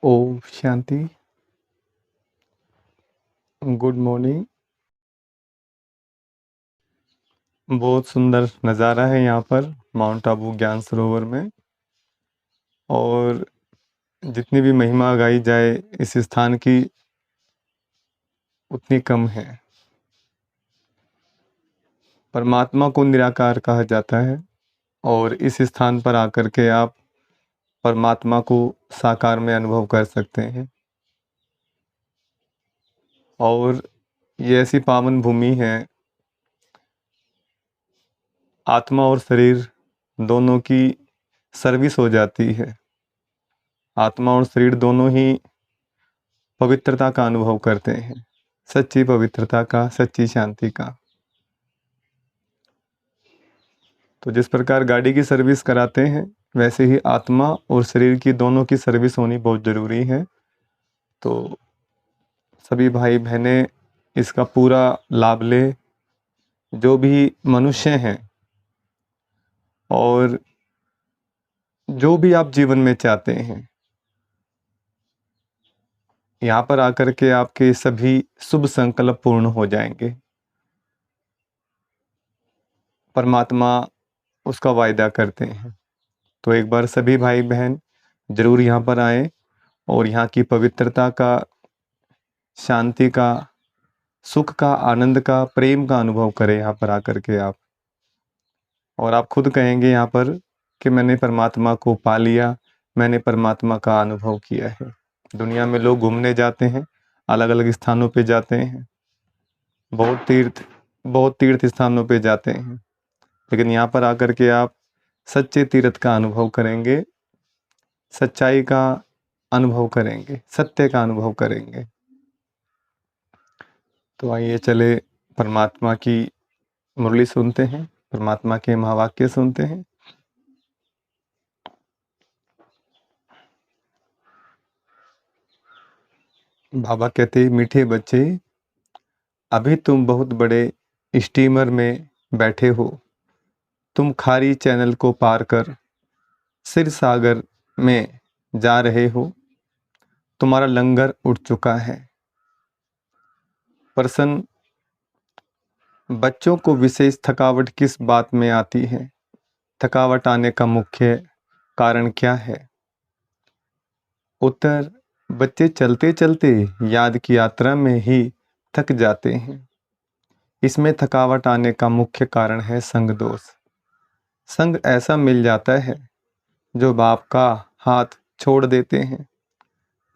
Om Shanti. Good morning. बहुत सुंदर नज़ारा है यहाँ पर माउंट आबू ज्ञान सरोवर में, और जितनी भी महिमा गाई जाए इस स्थान की उतनी कम है। परमात्मा को निराकार कहा जाता है, और इस स्थान पर आकर के आप परमात्मा को साकार में अनुभव कर सकते हैं। और ये ऐसी पावन भूमि है, आत्मा और शरीर दोनों की सर्विस हो जाती है। आत्मा और शरीर दोनों ही पवित्रता का अनुभव करते हैं, सच्ची पवित्रता का, सच्ची शांति का। तो जिस प्रकार गाड़ी की सर्विस कराते हैं, वैसे ही आत्मा और शरीर की दोनों की सर्विस होनी बहुत ज़रूरी है। तो सभी भाई बहनें इसका पूरा लाभ लें, जो भी मनुष्य हैं, और जो भी आप जीवन में चाहते हैं। यहाँ पर आकर के आपके सभी शुभ संकल्प पूर्ण हो जाएंगे। परमात्मा उसका वायदा करते हैं। तो एक बार सभी भाई बहन जरूर यहाँ पर आएं और यहाँ की पवित्रता का, शांति का, सुख का, आनंद का, प्रेम का अनुभव करें यहाँ पर आकर के आप। और आप खुद कहेंगे यहाँ पर कि मैंने परमात्मा को पा लिया, मैंने परमात्मा का अनुभव किया है। दुनिया में लोग घूमने जाते हैं, अलग अलग स्थानों पे जाते हैं, बहुत तीर्थ स्थानों पे जाते हैं, लेकिन यहाँ पर आकर के आप सच्चे तीर्थ का अनुभव करेंगे, सच्चाई का अनुभव करेंगे, सत्य का अनुभव करेंगे। तो आइए चले परमात्मा की मुरली सुनते हैं, परमात्मा के महावाक्य सुनते हैं। बाबा कहते, मीठे बच्चे, अभी तुम बहुत बड़े स्टीमर में बैठे हो। तुम खारी चैनल को पार कर सिर सागर में जा रहे हो। तुम्हारा लंगर उठ चुका है। प्रश्न, बच्चों को विशेष थकावट किस बात में आती है? थकावट आने का मुख्य कारण क्या है? उत्तर, बच्चे चलते चलते याद की यात्रा में ही थक जाते हैं। इसमें थकावट आने का मुख्य कारण है संग दोष। संग ऐसा मिल जाता है जो बाप का हाथ छोड़ देते हैं।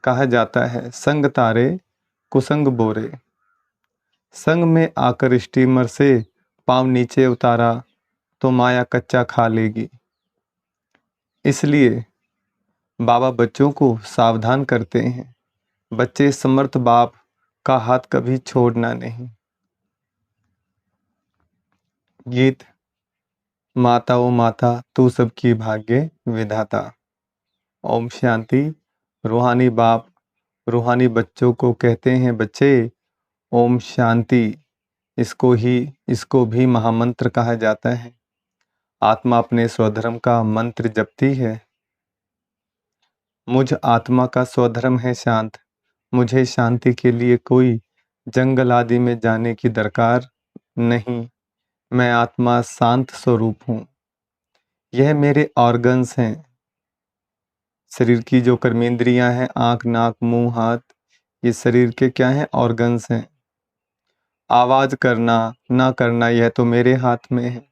कहा जाता है, संग तारे कुसंग बोरे। संग में आकर स्टीमर से पांव नीचे उतारा तो माया कच्चा खा लेगी। इसलिए बाबा बच्चों को सावधान करते हैं, बच्चे समर्थ बाप का हाथ कभी छोड़ना नहीं। गीत। माता ओ माता तू सबकी भाग्य विधाता। ओम शांति। रूहानी बाप रूहानी बच्चों को कहते हैं, बच्चे ओम शांति, इसको भी महामंत्र कहा जाता है। आत्मा अपने स्वधर्म का मंत्र जपती है। मुझ आत्मा का स्वधर्म है शांत। मुझे शांति के लिए कोई जंगल आदि में जाने की दरकार नहीं। मैं आत्मा शांत स्वरूप हूँ। यह मेरे ऑर्गन्स हैं। शरीर की जो कर्मेंद्रियां हैं, आँख, नाक, मुंह, हाथ, ये शरीर के क्या हैं? ऑर्गन्स हैं। आवाज करना ना करना यह तो मेरे हाथ में है,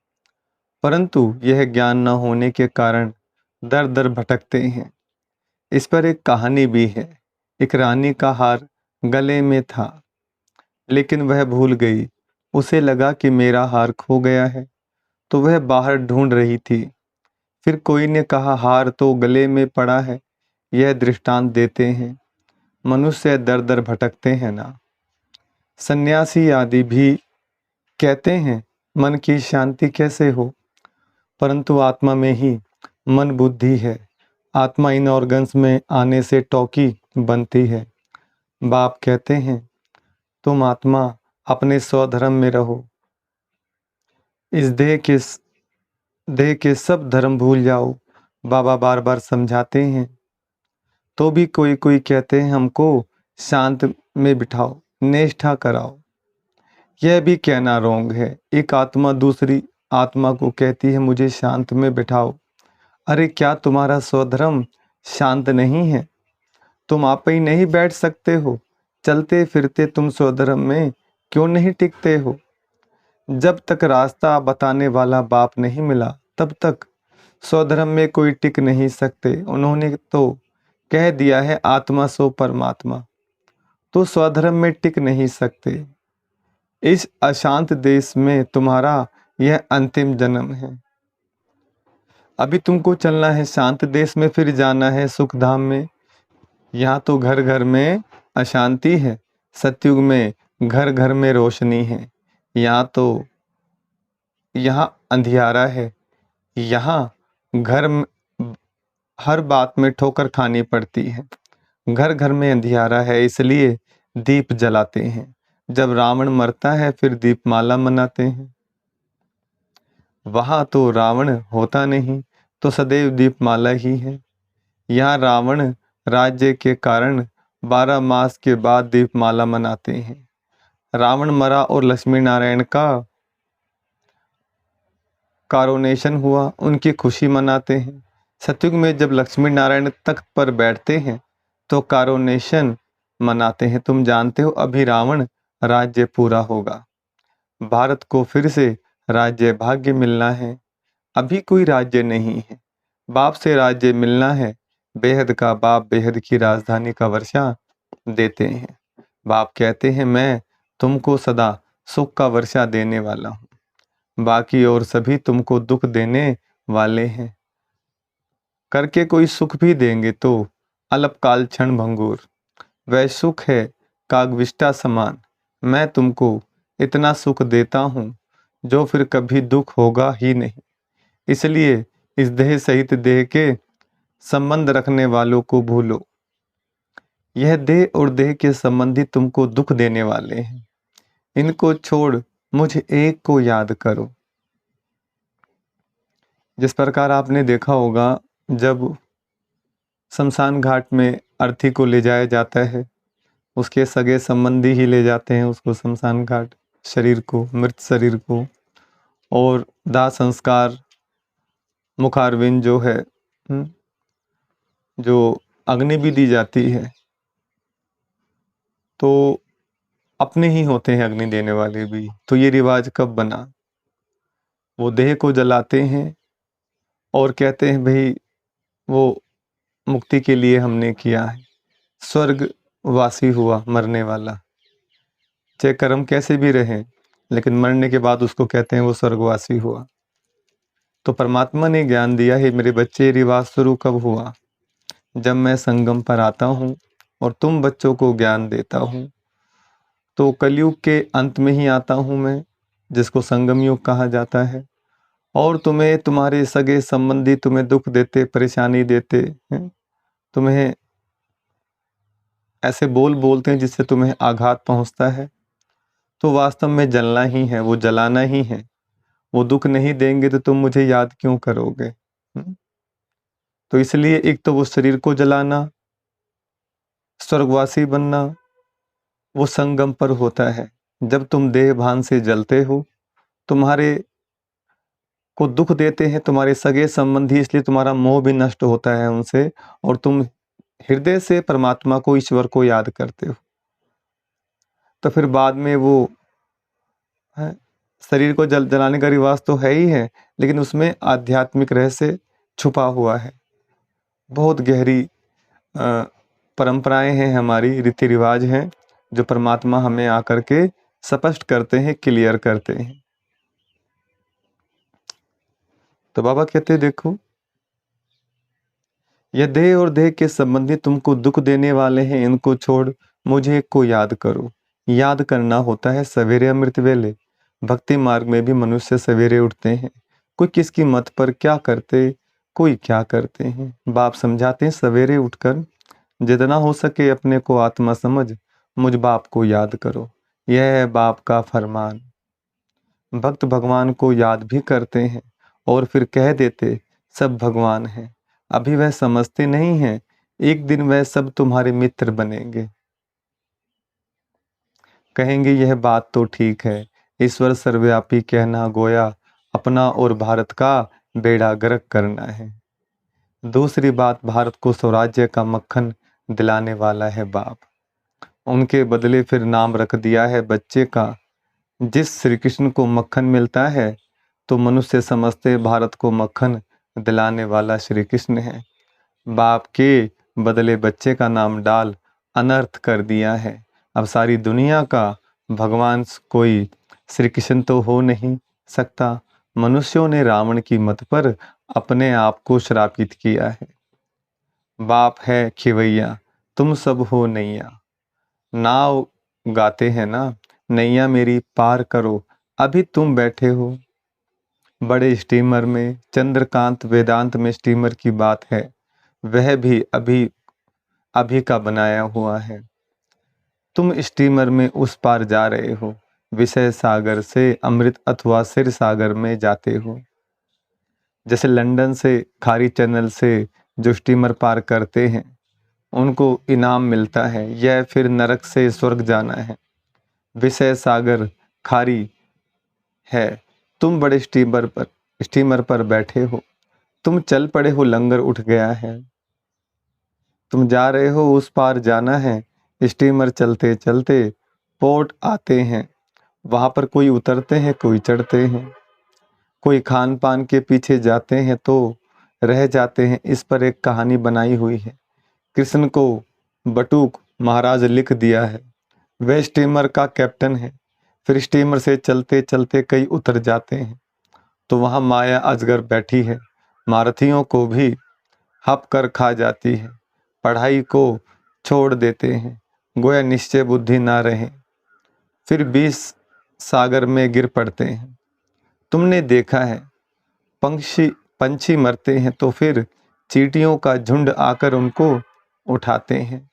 परंतु यह ज्ञान न होने के कारण दर दर भटकते हैं। इस पर एक कहानी भी है। एक रानी का हार गले में था, लेकिन वह भूल गई। उसे लगा कि मेरा हार खो गया है, तो वह बाहर ढूंढ रही थी। फिर कोई ने कहा, हार तो गले में पड़ा है। यह दृष्टांत देते हैं, मनुष्य दर दर भटकते हैं ना। सन्यासी आदि भी कहते हैं, मन की शांति कैसे हो? परंतु आत्मा में ही मन बुद्धि है। आत्मा इन ऑर्गन्स में आने से टॉकी बनती है। बाप कहते हैं, तुम आत्मा अपने स्वधर्म में रहो। इस देह के सब धर्म भूल जाओ। बाबा बार बार समझाते हैं, तो भी कोई कोई कहते हैं हमको शांत में बिठाओ, निष्ठा कराओ। यह भी कहना रोंग है। एक आत्मा दूसरी आत्मा को कहती है मुझे शांत में बिठाओ। अरे क्या तुम्हारा स्वधर्म शांत नहीं है? तुम आप ही नहीं बैठ सकते हो? चलते फिरते तुम स्वधर्म में क्यों नहीं टिकते हो? जब तक रास्ता बताने वाला बाप नहीं मिला तब तक स्वधर्म में कोई टिक नहीं सकते। उन्होंने तो कह दिया है आत्मा सो परमात्मा, तो स्वधर्म में टिक नहीं सकते। इस अशांत देश में तुम्हारा यह अंतिम जन्म है। अभी तुमको चलना है शांत देश में, फिर जाना है सुख धाम में। यहाँ तो घर घर में अशांति है, सतयुग में घर घर में रोशनी है। यहाँ अंधियारा है, यहाँ घर में हर बात में ठोकर खानी पड़ती है। घर घर में अंधियारा है, इसलिए दीप जलाते हैं। जब रावण मरता है फिर दीपमाला मनाते हैं। वहां तो रावण होता नहीं, तो सदैव दीपमाला ही है। यहाँ रावण राज्य के कारण 12 मास के बाद दीपमाला मनाते हैं। रावण मरा और लक्ष्मी नारायण का कारोनेशन हुआ, उनकी खुशी मनाते हैं। सतयुग में जब लक्ष्मी नारायण तख्त पर बैठते हैं तो कारोनेशन मनाते हैं। तुम जानते हो अभी रावण राज्य पूरा होगा, भारत को फिर से राज्य भाग्य मिलना है। अभी कोई राज्य नहीं है, बाप से राज्य मिलना है। बेहद का बाप बेहद की राजधानी का वर्षा देते हैं। बाप कहते हैं मैं तुमको सदा सुख का वर्षा देने वाला हूँ, बाकी और सभी तुमको दुख देने वाले हैं। करके कोई सुख भी देंगे तो अल्पकाल क्षण भंगुर। वह सुख है कागविष्टा समान। मैं तुमको इतना सुख देता हूँ जो फिर कभी दुख होगा ही नहीं। इसलिए इस देह सहित देह के संबंध रखने वालों को भूलो। यह देह और देह के संबंधी तुमको दुख देने वाले हैं, इनको छोड़ मुझ एक को याद करो। जिस प्रकार आपने देखा होगा जब शमशान घाट में अर्थी को ले जाया जाता है, उसके सगे संबंधी ही ले जाते हैं उसको शमशान घाट, शरीर को, मृत शरीर को, और दाह संस्कार मुखारविंद जो है, जो अग्नि भी दी जाती है, तो अपने ही होते हैं अग्नि देने वाले भी। तो ये रिवाज कब बना? वो देह को जलाते हैं और कहते हैं भाई वो मुक्ति के लिए हमने किया है। स्वर्गवासी हुआ मरने वाला, चाहे कर्म कैसे भी रहे, लेकिन मरने के बाद उसको कहते हैं वो स्वर्गवासी हुआ। तो परमात्मा ने ज्ञान दिया है मेरे बच्चे, रिवाज शुरू कब हुआ? जब मैं संगम पर आता हूँ और तुम बच्चों को ज्ञान देता हूँ। तो कलयुग के अंत में ही आता हूँ मैं, जिसको संगम युग कहा जाता है। और तुम्हें तुम्हारे सगे संबंधी तुम्हें दुख देते, परेशानी देते हैं, तुम्हें ऐसे बोलते हैं जिससे तुम्हें आघात पहुंचता है, तो वास्तव में जलना ही है, वो जलाना ही है। वो दुख नहीं देंगे तो तुम मुझे याद क्यों करोगे? तो इसलिए एक तो वो शरीर को जलाना, स्वर्गवासी बनना, वो संगम पर होता है। जब तुम देह भान से जलते हो, तुम्हारे को दुख देते हैं तुम्हारे सगे संबंधी, इसलिए तुम्हारा मोह भी नष्ट होता है उनसे, और तुम हृदय से परमात्मा को, ईश्वर को याद करते हो। तो फिर बाद में वो है, शरीर को जलाने का रिवाज तो है ही है, लेकिन उसमें आध्यात्मिक रहस्य छुपा हुआ है। बहुत गहरी परंपराएं हैं हमारी, रीति रिवाज हैं, जो परमात्मा हमें आकर के स्पष्ट करते हैं, क्लियर करते हैं। तो बाबा कहते देखो, यह देह और देह के संबंधी तुमको दुख देने वाले हैं, इनको छोड़ मुझे को याद करो। याद करना होता है सवेरे अमृत वेले। भक्ति मार्ग में भी मनुष्य सवेरे उठते हैं, कोई किसकी मत पर क्या करते, कोई क्या करते हैं। बाप समझाते हैं सवेरे उठकर जितना हो सके अपने को आत्मा समझ मुझ बाप को याद करो। यह है बाप का फरमान। भक्त भगवान को याद भी करते हैं और फिर कह देते सब भगवान हैं। अभी वह समझते नहीं हैं एक दिन वह सब तुम्हारे मित्र बनेंगे। कहेंगे यह बात तो ठीक है, ईश्वर सर्वव्यापी कहना गोया अपना और भारत का बेड़ा गर्क करना है। दूसरी बात, भारत को स्वराज्य का मक्खन दिलाने वाला है बाप। उनके बदले फिर नाम रख दिया है बच्चे का। जिस श्री कृष्ण को मक्खन मिलता है तो मनुष्य समझते भारत को मक्खन दिलाने वाला श्री कृष्ण है। बाप के बदले बच्चे का नाम डाल अनर्थ कर दिया है। अब सारी दुनिया का भगवान कोई श्री कृष्ण तो हो नहीं सकता। मनुष्यों ने रावण की मत पर अपने आप को श्रापित किया है। बाप है खिवैया, तुम सब हो नैया। नाव गाते हैं ना, नैया मेरी पार करो, अभी तुम बैठे हो बड़े स्टीमर में। चंद्रकांत वेदांत में स्टीमर की बात है, वह भी अभी अभी का बनाया हुआ है। तुम स्टीमर में उस पार जा रहे हो, विषय सागर से अमृत अथवा सिर सागर में जाते हो। जैसे लंदन से खारी चैनल से जो स्टीमर पार करते हैं उनको इनाम मिलता है, यह फिर नरक से स्वर्ग जाना है। विषय सागर खारी है, तुम बड़े स्टीमर पर बैठे हो, तुम चल पड़े हो, लंगर उठ गया है, तुम जा रहे हो, उस पार जाना है। स्टीमर चलते चलते पोर्ट आते हैं, वहां पर कोई उतरते हैं, कोई चढ़ते हैं, कोई खान पान के पीछे जाते हैं तो रह जाते हैं। इस पर एक कहानी बनाई हुई है। कृष्ण को बटुक महाराज लिख दिया है, वह स्टीमर का कैप्टन है। फिर स्टीमर से चलते चलते कई उतर जाते हैं तो वहां माया अजगर बैठी है, महारथियों को भी हप कर खा जाती है। पढ़ाई को छोड़ देते हैं, गोया निश्चय बुद्धि ना रहे, फिर 20 सागर में गिर पड़ते हैं। तुमने देखा है पंछी मरते हैं तो फिर चींटियों का झुंड आकर उनको उठाते हैं।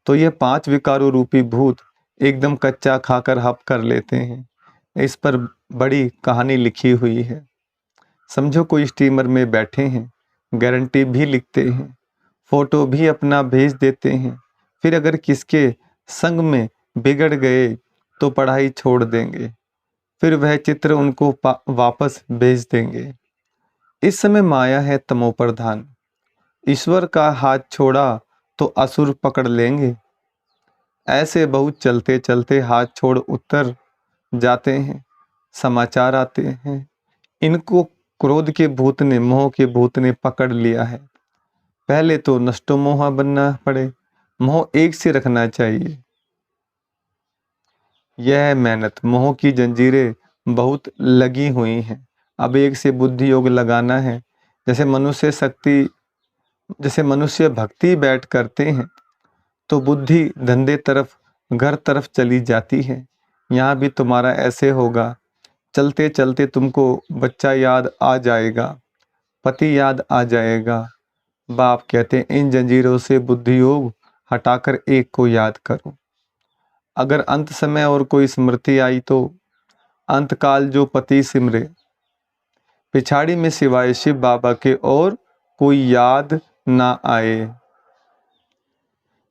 तो ये 5 विकारों रूपी भूत एकदम कच्चा खाकर हप कर लेते हैं। इस पर बड़ी कहानी लिखी हुई है। समझो कोई स्टीमर में बैठे हैं, गारंटी भी लिखते हैं, फोटो भी अपना भेज देते हैं, फिर अगर किसके संग में बिगड़ गए तो पढ़ाई छोड़ देंगे, फिर वह चित्र उनको वापस भेज देंगे। इस समय माया है तमो प्रधान, ईश्वर का हाथ छोड़ा तो असुर पकड़ लेंगे। ऐसे बहुत चलते चलते हाथ छोड़ उतर जाते हैं, समाचार आते हैं इनको क्रोध के भूत ने, मोह के भूत ने पकड़ लिया है। पहले तो नष्टो मोह बनना पड़े, मोह एक से रखना चाहिए। यह मेहनत, मोह की जंजीरें बहुत लगी हुई हैं, अब एक से बुद्धि योग लगाना है। जैसे मनुष्य भक्ति बैठ करते हैं तो बुद्धि धंधे तरफ, घर तरफ चली जाती है। यहाँ भी तुम्हारा ऐसे होगा, चलते चलते तुमको बच्चा याद आ जाएगा, पति याद आ जाएगा। बाप कहते हैं इन जंजीरों से बुद्धि योग हटाकर एक को याद करो। अगर अंत समय और कोई स्मृति आई तो अंतकाल जो पति सिमरे, पिछाड़ी में सिवाय शिव बाबा के और कोई याद ना आए,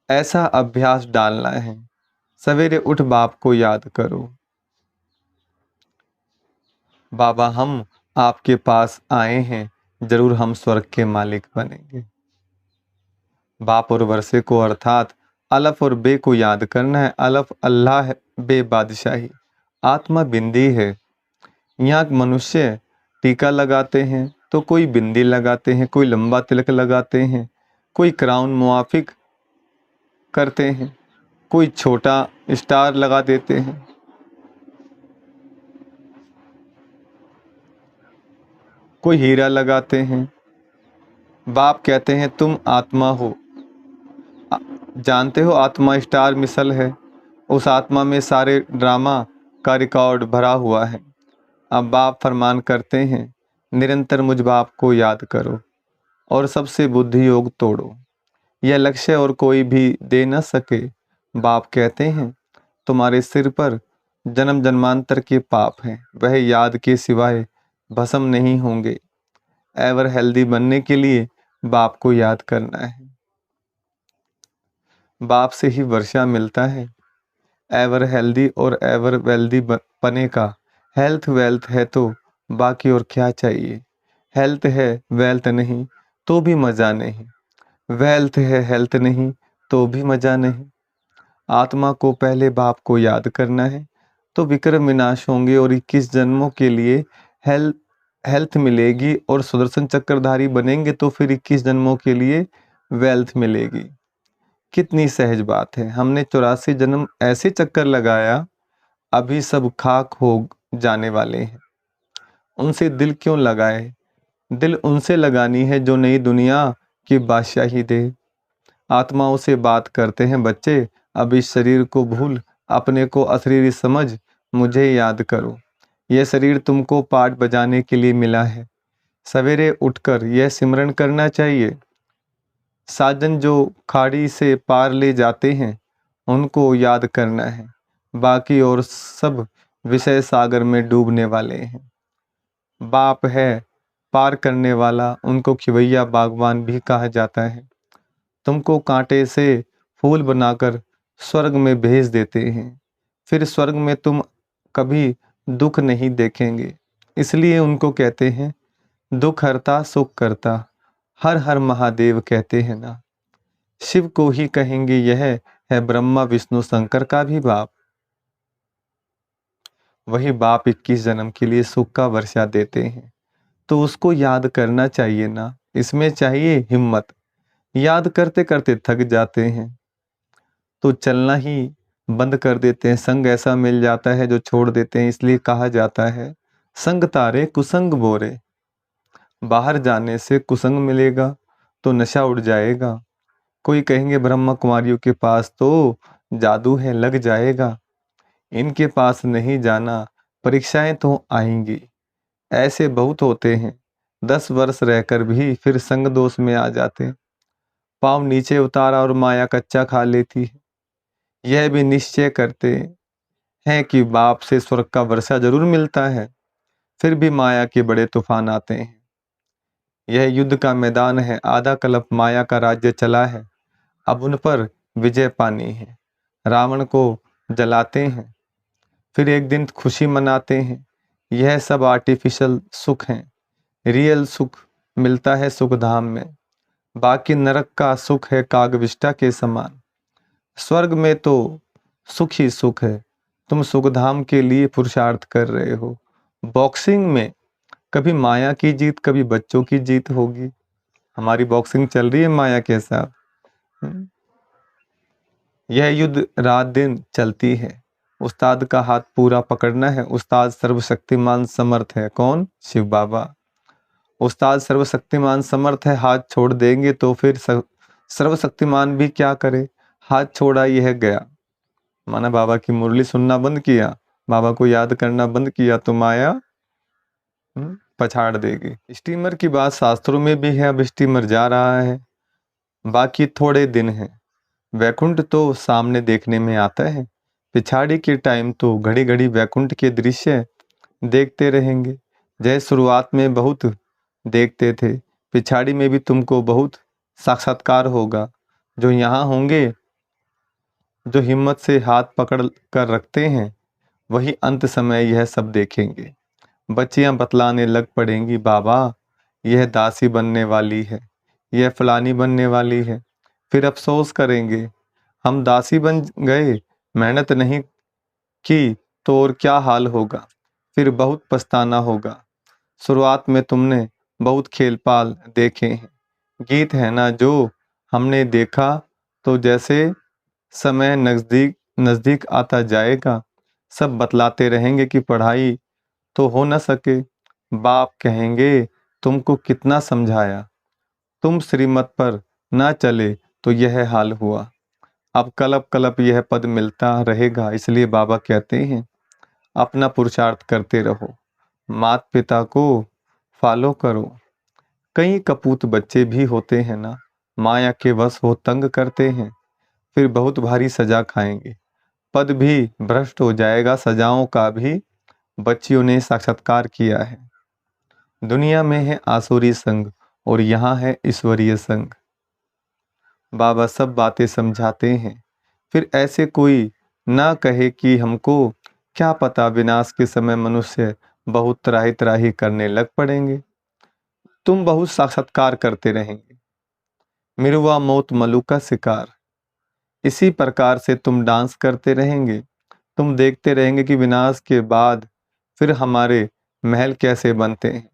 ऐसा अभ्यास डालना है। सवेरे उठ बाप को याद करो, बाबा हम आपके पास आए हैं, जरूर हम स्वर्ग के मालिक बनेंगे। बाप और वर्षे को अर्थात अलफ और बे को याद करना है। अलफ अल्लाह है, बे बादशाही, आत्मा बिंदी है। यहाँ मनुष्य टीका लगाते हैं तो कोई बिंदी लगाते हैं, कोई लंबा तिलक लगाते हैं, कोई क्राउन मुआफिक करते हैं, कोई छोटा स्टार लगा देते हैं, कोई हीरा लगाते हैं। बाप कहते हैं तुम आत्मा हो, जानते हो आत्मा स्टार मिसल है, उस आत्मा में सारे ड्रामा का रिकॉर्ड भरा हुआ है। अब बाप फरमान करते हैं निरंतर मुझ बाप को याद करो और सबसे बुद्धि योग तोड़ो, यह लक्ष्य और कोई भी दे न सके। बाप कहते हैं तुम्हारे सिर पर जन्म जन्मांतर के पाप हैं, वह याद के सिवाय भस्म नहीं होंगे। एवर हेल्दी बनने के लिए बाप को याद करना है। बाप से ही वर्षा मिलता है। एवर हेल्दी और एवर वेल्दी पने का हेल्थ वेल्थ है तो बाकी और क्या चाहिए। हेल्थ है वेल्थ नहीं तो भी मज़ा नहीं, वेल्थ है हेल्थ नहीं तो भी मज़ा नहीं। आत्मा को पहले बाप को याद करना है तो विक्रम विनाश होंगे और 21 जन्मों के लिए हेल्थ हेल्थ मिलेगी, और सुदर्शन चक्रधारी बनेंगे तो फिर 21 जन्मों के लिए वेल्थ मिलेगी। कितनी सहज बात है। हमने 84 जन्म ऐसे चक्कर लगाया, अभी सब खाक हो जाने वाले हैं। उनसे दिल क्यों लगाए? दिल उनसे लगानी है जो नई दुनिया की बादशाही दे। आत्माओं से बात करते हैं बच्चे, अब इस शरीर को भूल अपने को अशरीरी समझ मुझे याद करो। यह शरीर तुमको पाठ बजाने के लिए मिला है। सवेरे उठकर यह सिमरन करना चाहिए। साजन जो खाड़ी से पार ले जाते हैं उनको याद करना है, बाकी और सब विषय सागर में डूबने वाले हैं। बाप है पार करने वाला, उनको खिवैया बागवान भी कहा जाता है। तुमको कांटे से फूल बनाकर स्वर्ग में भेज देते हैं, फिर स्वर्ग में तुम कभी दुख नहीं देखेंगे। इसलिए उनको कहते हैं दुख हरता सुख करता। हर हर महादेव कहते हैं ना। शिव को ही कहेंगे यह है ब्रह्मा विष्णु शंकर का भी बाप। वही बाप 21 जन्म के लिए सुख का वर्षा देते हैं, तो उसको याद करना चाहिए ना। इसमें चाहिए हिम्मत। याद करते करते थक जाते हैं तो चलना ही बंद कर देते हैं। संग ऐसा मिल जाता है जो छोड़ देते हैं। इसलिए कहा जाता है संग तारे कुसंग बोरे। बाहर जाने से कुसंग मिलेगा तो नशा उड़ जाएगा। कोई कहेंगे ब्रह्मा कुमारियों के पास तो जादू है लग जाएगा। इनके पास नहीं जाना, परीक्षाएं तो आएंगी। ऐसे बहुत होते हैं, 10 वर्ष रहकर भी फिर संग दोष में आ जाते। पाँव नीचे उतारा और माया कच्चा खा लेती है। यह भी निश्चय करते हैं कि बाप से स्वर्ग का वर्षा जरूर मिलता है, फिर भी माया के बड़े तूफान आते हैं। यह युद्ध का मैदान है, आधा कल्प माया का राज्य चला है, अब उन पर विजय पानी है। रावण को जलाते हैं, फिर एक दिन खुशी मनाते हैं। यह सब आर्टिफिशियल सुख हैं। रियल सुख मिलता है सुख धाम में। बाकी नरक का सुख है कागविष्टा के समान। स्वर्ग में तो सुख ही सुख है। तुम सुखधाम के लिए पुरुषार्थ कर रहे हो। बॉक्सिंग में कभी माया की जीत कभी बच्चों की जीत होगी। हमारी बॉक्सिंग चल रही है माया के साथ। यह युद्ध रात दिन चलती है। उस्ताद का हाथ पूरा पकड़ना है। उस्ताद सर्वशक्तिमान समर्थ है। कौन? शिव बाबा। उस्ताद सर्वशक्तिमान समर्थ है, हाथ छोड़ देंगे तो फिर सर्वशक्तिमान भी क्या करे। हाथ छोड़ा यह गया, माना बाबा की मुरली सुनना बंद किया, बाबा को याद करना बंद किया तो माया पछाड़ देगी। स्टीमर की बात शास्त्रों में भी है। अब स्टीमर जा रहा है, बाकी थोड़े दिन हैं। वैकुंठ तो सामने देखने में आता है, पिछाड़ी के टाइम तो घड़ी घड़ी वैकुंठ के दृश्य देखते रहेंगे। जय शुरुआत में बहुत देखते थे, पिछाड़ी में भी तुमको बहुत साक्षात्कार होगा। जो यहाँ होंगे, जो हिम्मत से हाथ पकड़ कर रखते हैं, वही अंत समय यह सब देखेंगे। बच्चियां बतलाने लग पड़ेंगी, बाबा यह दासी बनने वाली है, यह फलानी बनने वाली है। फिर अफसोस करेंगे हम दासी बन गए, मेहनत नहीं की तो और क्या हाल होगा। फिर बहुत पछताना होगा। शुरुआत में तुमने बहुत खेल पाल देखे हैं। गीत है ना जो हमने देखा, तो जैसे समय नज़दीक नज़दीक आता जाएगा, सब बतलाते रहेंगे कि पढ़ाई तो हो न सके। बाप कहेंगे तुमको कितना समझाया, तुम श्रीमत पर ना चले तो यह हाल हुआ। अब कलप कलप यह पद मिलता रहेगा। इसलिए बाबा कहते हैं अपना पुरुषार्थ करते रहो, माता पिता को फॉलो करो। कई कपूत बच्चे भी होते हैं ना, माया के वश हो तंग करते हैं, फिर बहुत भारी सजा खाएंगे। पद भी भ्रष्ट हो जाएगा, सजाओं का भी बच्चियों ने साक्षात्कार किया है। दुनिया में है आसुरी संग और यहाँ है ईश्वरीय संग। बाबा सब बातें समझाते हैं। फिर ऐसे कोई ना कहे कि हमको क्या पता, विनाश के समय मनुष्य बहुत त्राही त्राही करने लग पड़ेंगे। तुम बहुत साक्षात्कार करते रहेंगे, मिरुआ मौत मलू का शिकार। इसी प्रकार से तुम डांस करते रहेंगे। तुम देखते रहेंगे कि विनाश के बाद फिर हमारे महल कैसे बनते हैं।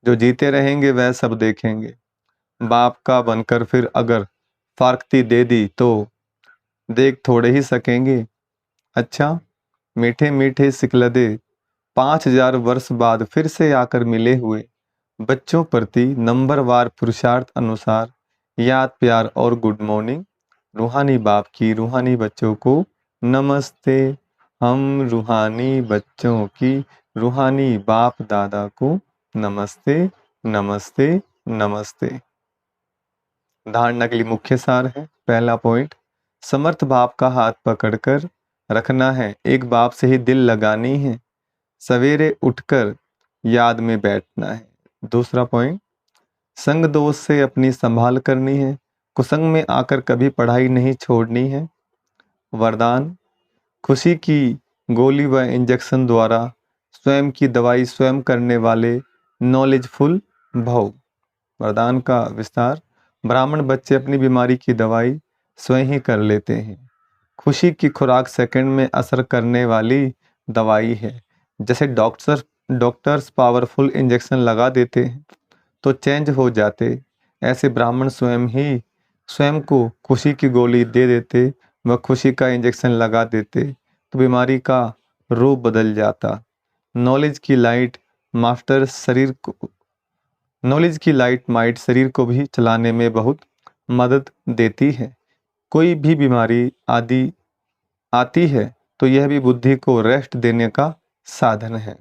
जो जीते रहेंगे वह सब देखेंगे। बाप का बनकर फिर अगर फारकती दे दी तो देख थोड़े ही सकेंगे। अच्छा, मीठे मीठे सिकलदे 5000 वर्ष बाद फिर से आकर मिले हुए बच्चों प्रति नंबरवार पुरुषार्थ अनुसार याद प्यार और गुड मॉर्निंग। रूहानी बाप की रूहानी बच्चों को नमस्ते। हम रूहानी बच्चों की रूहानी बाप दादा को नमस्ते नमस्ते नमस्ते। धारणा के लिए मुख्य सार है। पहला पॉइंट, समर्थ बाप का हाथ पकड़कर रखना है। एक बाप से ही दिल लगानी है। सवेरे उठकर याद में बैठना है। दूसरा पॉइंट, संग दोष से अपनी संभाल करनी है। कुसंग में आकर कभी पढ़ाई नहीं छोड़नी है। वरदान, खुशी की गोली व इंजेक्शन द्वारा स्वयं की दवाई स्वयं करने वाले नॉलेजफुल भव। वरदान का विस्तार, ब्राह्मण बच्चे अपनी बीमारी की दवाई स्वयं ही कर लेते हैं। खुशी की खुराक सेकंड में असर करने वाली दवाई है। जैसे डॉक्टर्स पावरफुल इंजेक्शन लगा देते हैं तो चेंज हो जाते, ऐसे ब्राह्मण स्वयं ही स्वयं को खुशी की गोली दे देते व खुशी का इंजेक्शन लगा देते तो बीमारी का रूप बदल जाता। नॉलेज की लाइट मास्टर शरीर को नॉलेज की लाइट माइट शरीर को भी चलाने में बहुत मदद देती है। कोई भी बीमारी आदि आती है तो यह भी बुद्धि को रेस्ट देने का साधन है।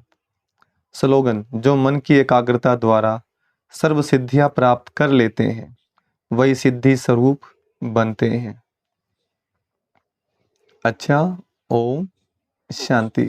स्लोगन, जो मन की एकाग्रता द्वारा सर्व सिद्धियां प्राप्त कर लेते हैं वही सिद्धि स्वरूप बनते हैं। अच्छा, ओम शांति।